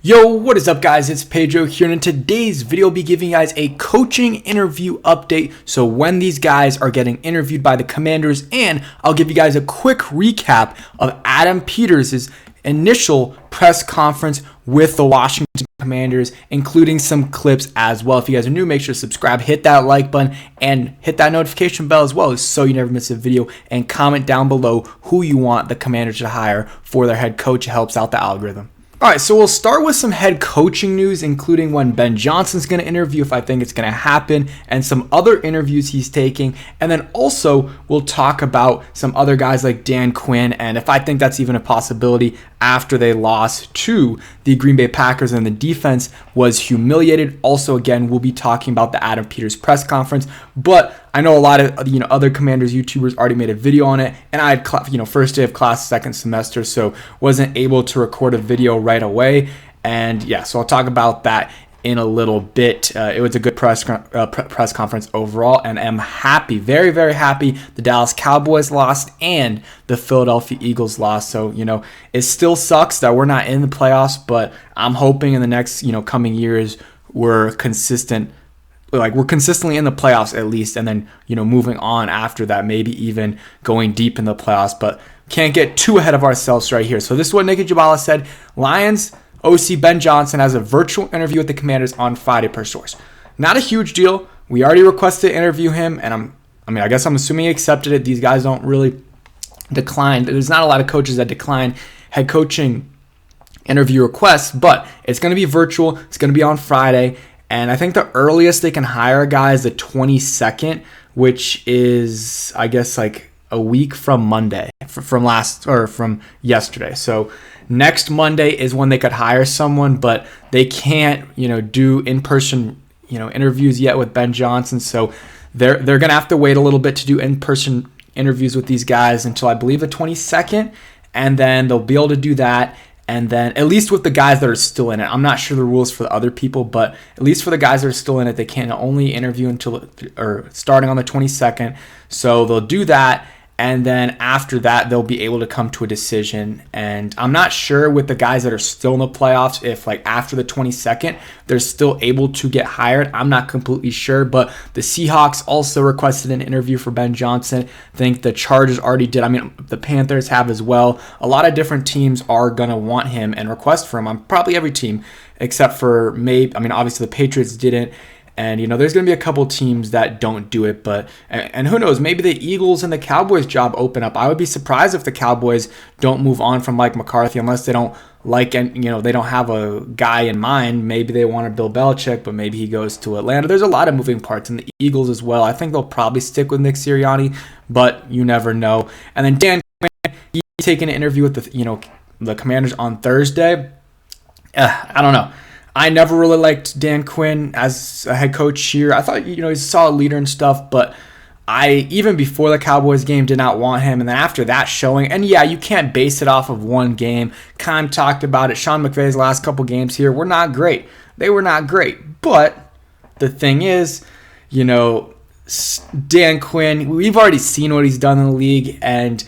Yo, what is up guys? It's Pedro here, and in today's video I'll be giving you guys a coaching interview update. So when these guys are getting interviewed by the Commanders, and I'll give you guys a quick recap of Adam Peters' initial press conference with the Washington Commanders, including some clips as well. If you guys are new, make sure to subscribe, hit that like button, and hit that notification bell as well so you never miss a video, and comment down below who you want the Commanders to hire for their head coach. It helps out the algorithm. All right, so we'll start with some head coaching news, including when Ben Johnson's going to interview, if I think it's going to happen, and some other interviews he's taking. And then also we'll talk about some other guys like Dan Quinn, and if I think that's even a possibility after they lost to the Green Bay Packers and the defense was humiliated. Also, again, we'll be talking about the Adam Peters press conference, but I know a lot of other Commanders YouTubers already made a video on it, and I had first day of class, second semester, so wasn't able to record a video right away. And yeah, so I'll talk about that in a little bit. It was a good press conference overall, and I'm happy, very, very happy the Dallas Cowboys lost and the Philadelphia Eagles lost. So, it still sucks that we're not in the playoffs, but I'm hoping in the next, coming years we're consistent. We're consistently in the playoffs at least, and then, moving on after that, maybe even going deep in the playoffs, but can't get too ahead of ourselves right here. So this is what Nicky Jabala said. Lions OC Ben Johnson has a virtual interview with the Commanders on Friday per source. Not a huge deal. We already requested to interview him, and I guess I'm assuming he accepted it. These guys don't really decline. There's not a lot of coaches that decline head coaching interview requests, but it's going to be virtual. It's going to be on Friday, and I think the earliest they can hire a guy is the 22nd, which is, I guess, like a week from Monday, from yesterday. So next Monday is when they could hire someone, but they can't, do in-person, interviews yet with Ben Johnson. So they're going to have to wait a little bit to do in-person interviews with these guys until I believe the 22nd, and then they'll be able to do that. And then at least with the guys that are still in it, I'm not sure the rules for the other people, but at least for the guys that are still in it, they can only interview starting on the 22nd. So they'll do that. And then after that, they'll be able to come to a decision. And I'm not sure with the guys that are still in the playoffs, if after the 22nd, they're still able to get hired. I'm not completely sure, but the Seahawks also requested an interview for Ben Johnson. I think the Chargers already did. The Panthers have as well. A lot of different teams are going to want him and request for him. Probably every team except for obviously the Patriots didn't. And, there's going to be a couple teams that don't do it, and who knows, maybe the Eagles and the Cowboys job open up. I would be surprised if the Cowboys don't move on from Mike McCarthy unless they don't they don't have a guy in mind. Maybe they want Bill Belichick, but maybe he goes to Atlanta. There's a lot of moving parts in the Eagles as well. I think they'll probably stick with Nick Sirianni, but you never know. And then Dan Quinn, he's taking an interview with the Commanders on Thursday. I don't know. I never really liked Dan Quinn as a head coach here. I thought, he's a solid leader and stuff, but I, even before the Cowboys game, did not want him. And then after that showing, and yeah, you can't base it off of one game. Kime talked about it. Sean McVay's last couple games here were not great. They were not great. But the thing is, Dan Quinn, we've already seen what he's done in the league, and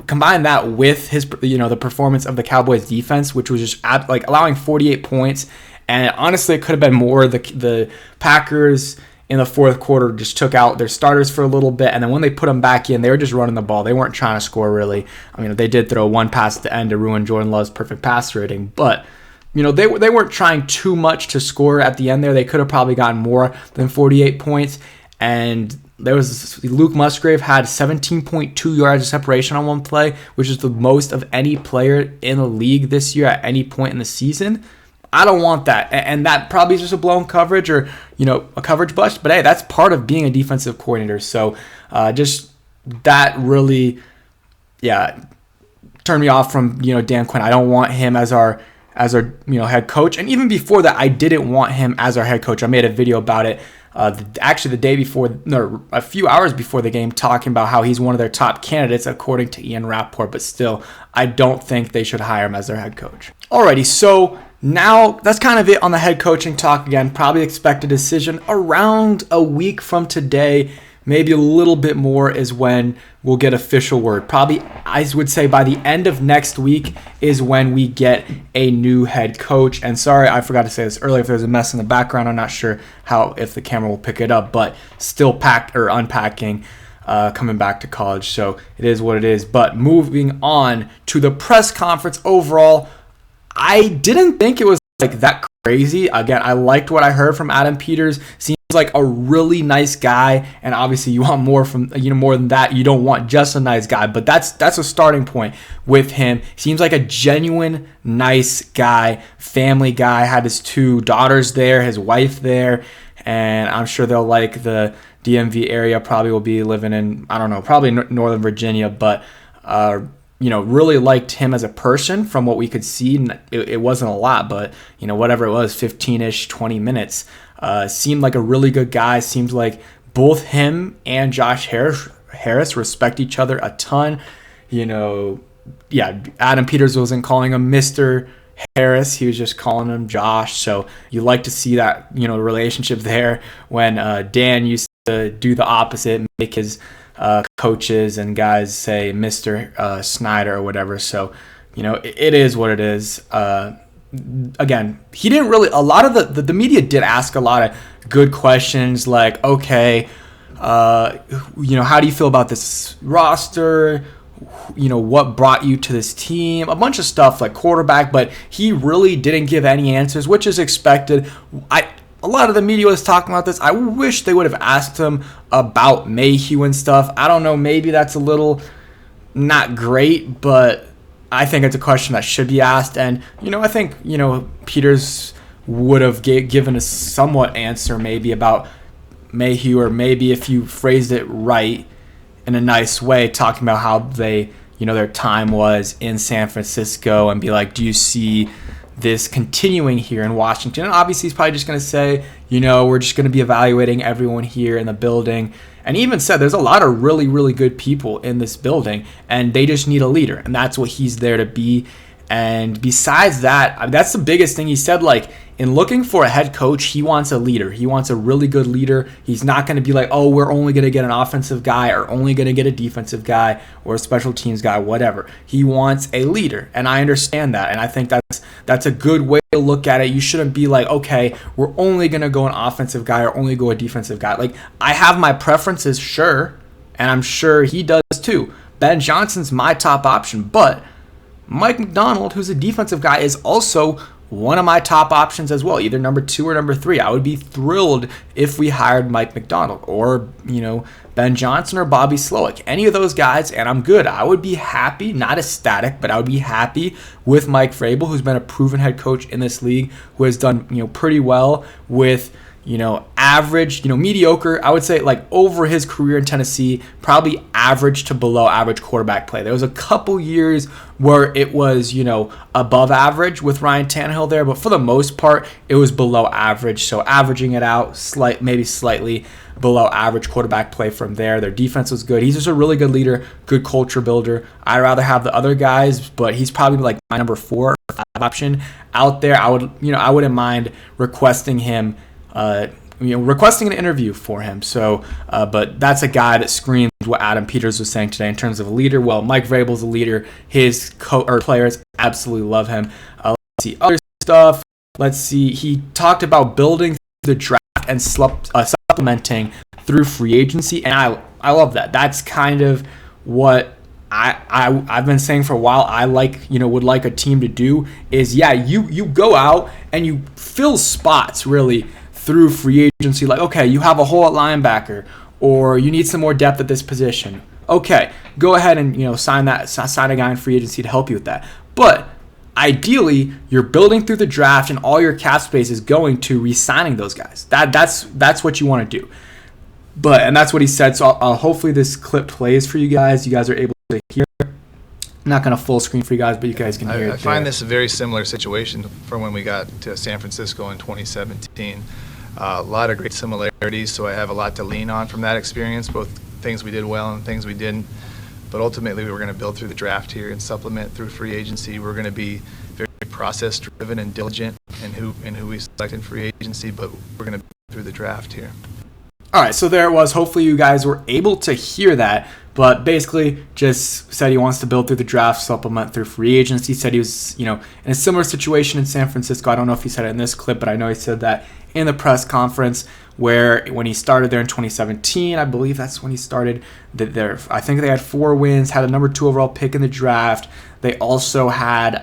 combine that with his, the performance of the Cowboys defense, which was just allowing 48 points. And honestly, it could have been more. The Packers in the fourth quarter just took out their starters for a little bit. And then when they put them back in, they were just running the ball. They weren't trying to score really. They did throw one pass at the end to ruin Jordan Love's perfect pass rating, but they weren't trying too much to score at the end there. They could have probably gotten more than 48 points. And there was Luke Musgrave had 17.2 yards of separation on one play, which is the most of any player in the league this year at any point in the season. I don't want that. And that probably is just a blown coverage or, a coverage bust. But hey, that's part of being a defensive coordinator. So just that really, turned me off from, Dan Quinn. I don't want him as our head coach. And even before that, I didn't want him as our head coach. I made a video about it. Actually, the day before, a few hours before the game, talking about how he's one of their top candidates, according to Ian Rappaport. But still, I don't think they should hire him as their head coach. Alrighty, so now that's kind of it on the head coaching talk. Again, probably expect a decision around a week from today. maybe a little bit more is when we'll get official word. Probably, I would say by the end of next week is when we get a new head coach. And sorry, I forgot to say this earlier. If there's a mess in the background, I'm not sure if the camera will pick it up, but still unpacking, coming back to college. So it is what it is. But moving on to the press conference overall, I didn't think it was like that crazy. Again, I liked what I heard from Adam Peters. Seems like a really nice guy, and obviously you want more more than that. You don't want just a nice guy, but that's a starting point with him. Seems like a genuine nice guy, family guy. Had his 2 daughters there, his wife there, and I'm sure they'll like the DMV area. Probably will be living in, I don't know, probably Northern Virginia, but really liked him as a person from what we could see. It wasn't a lot, but whatever it was, 15-ish, 20 minutes. Seemed like a really good guy. Seems like both him and Josh Harris respect each other a ton. Adam Peters wasn't calling him Mr. Harris. He was just calling him Josh. So you like to see that, relationship there when Dan used to do the opposite, make his coaches and guys say Mr. Snyder or whatever. So, it is what it is. Again, he didn't really, a lot of the media did ask a lot of good questions like, okay, how do you feel about this roster? What brought you to this team? A bunch of stuff like quarterback, but he really didn't give any answers, which is expected. A lot of the media was talking about this. I wish they would have asked him about Mayhew and stuff. I don't know, maybe that's a little not great, but I think it's a question that should be asked. And, I think, Peters would have given a somewhat answer maybe about Mayhew, or maybe if you phrased it right in a nice way, talking about how they, their time was in San Francisco, and be like, do you see this continuing here in Washington? And obviously he's probably just going to say, we're just going to be evaluating everyone here in the building. And he even said there's a lot of really, really good people in this building, and they just need a leader, and that's what he's there to be. And besides that, that's the biggest thing he said. Like, in looking for a head coach, he wants a leader. He wants a really good leader. He's not going to be like, oh, we're only going to get an offensive guy, or only going to get a defensive guy, or a special teams guy, whatever. He wants a leader, and I understand that. And I think that's a good way to look at it. You shouldn't be like, okay, we're only going to go an offensive guy or only go a defensive guy. Like, I have my preferences, sure, and I'm sure he does too. Ben Johnson's my top option, but Mike McDonald, who's a defensive guy, is also one of my top options as well, either number 2 or number 3. I would be thrilled if we hired Mike McDonald or, Ben Johnson or Bobby Slowick, any of those guys, and I'm good. I would be happy, not ecstatic, but I would be happy with Mike Vrabel, who's been a proven head coach in this league, who has done, pretty well with, average, mediocre, I would say, like, over his career in Tennessee, probably average to below average quarterback play. There was a couple years where it was, above average with Ryan Tannehill there, but for the most part, it was below average. So averaging it out, maybe slightly below average quarterback play from there. Their defense was good. He's just a really good leader, good culture builder. I'd rather have the other guys, but he's probably like my number 4 or 5 option out there. I wouldn't mind requesting him, requesting an interview for him. So, but that's a guy that screams what Adam Peters was saying today in terms of a leader. Well, Mike Vrabel's a leader. His players absolutely love him. Let's see other stuff. Let's see. He talked about building the draft and supplementing through free agency, and I love that. That's kind of what I've been saying for a while. I would like a team to do is, you go out and you fill spots really through free agency. Like, okay, you have a hole at linebacker, or you need some more depth at this position. Okay, go ahead and sign a guy in free agency to help you with that. But ideally, you're building through the draft, and all your cap space is going to re-signing those guys. That's what you want to do. And that's what he said. So hopefully this clip plays for you guys. You guys are able to hear. I'm not going to full screen for you guys, but you guys can hear it. I find this a very similar situation from when we got to San Francisco in 2017. A lot of great similarities, so I have a lot to lean on from that experience, both things we did well and things we didn't. But ultimately, we were going to build through the draft here and supplement through free agency. We're going to be very process-driven and diligent in who we select in free agency, but we're going to build through the draft here. All right, so there it was. Hopefully you guys were able to hear that. But basically just said he wants to build through the draft, supplement through free agency. He said he was, in a similar situation in San Francisco. I don't know if he said it in this clip, but I know he said that in the press conference where when he started there in 2017, I believe that's when he started. I think they had 4 wins, had a number 2 overall pick in the draft. They also had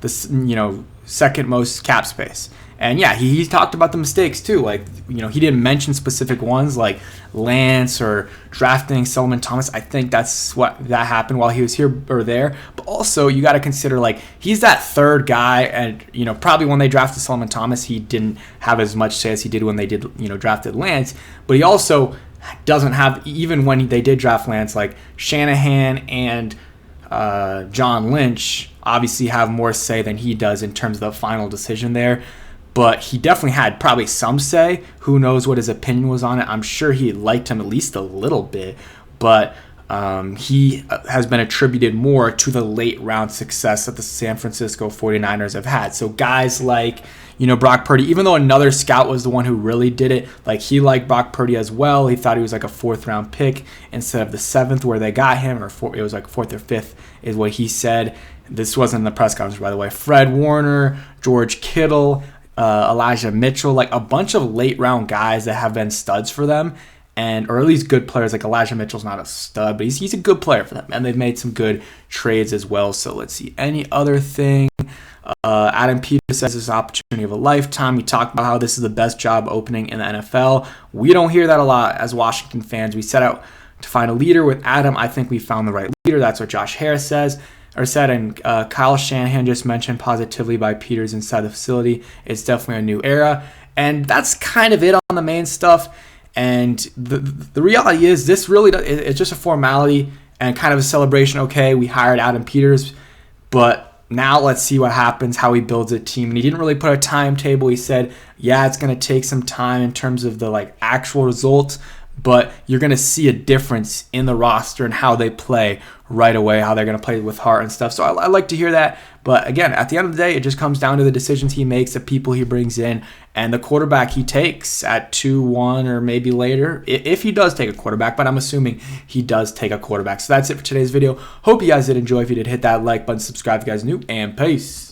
the second most cap space. And yeah, he talked about the mistakes too. Like, he didn't mention specific ones like Lance or drafting Solomon Thomas. I think that happened while he was here or there. But also, you got to consider, like, he's that third guy. And, probably when they drafted Solomon Thomas, he didn't have as much say as he did when they drafted Lance. But he also doesn't have, even when they did draft Lance, like Shanahan and John Lynch obviously have more say than he does in terms of the final decision there. But he definitely had probably some say. Who knows what his opinion was on it. I'm sure he liked him at least a little bit. But he has been attributed more to the late round success that the San Francisco 49ers have had. So guys like, Brock Purdy, even though another scout was the one who really did it, like he liked Brock Purdy as well. He thought he was like a 4th round pick instead of the 7th where they got him, or it was like 4th or 5th is what he said. This wasn't in the press conference, by the way. Fred Warner, George Kittle, Elijah Mitchell, like a bunch of late round guys that have been studs for them, or at least good players. Like Elijah Mitchell's not a stud, but he's a good player for them, and they've made some good trades as well. So let's see, any other thing. Adam Peters says this is an opportunity of a lifetime. We talked about how this is the best job opening in the NFL. We don't hear that a lot as Washington fans. We set out to find a leader with Adam. I think we found the right leader. That's what Josh Harris said, and Kyle Shanahan just mentioned positively by Peters inside the facility. It's definitely a new era, and that's kind of it on the main stuff. And the reality is, this really it's just a formality and kind of a celebration. Okay, we hired Adam Peters, but now let's see what happens, how he builds a team. And he didn't really put a timetable. He said, yeah, it's going to take some time in terms of the actual results, but you're going to see a difference in the roster and how they play right away, how they're going to play with heart and stuff. So I like to hear that. But again, at the end of the day, it just comes down to the decisions he makes, the people he brings in, and the quarterback he takes at 2-1 or maybe later, if he does take a quarterback. But I'm assuming he does take a quarterback. So that's it for today's video. Hope you guys did enjoy. If you did, hit that like button, subscribe if you guys are new, and peace.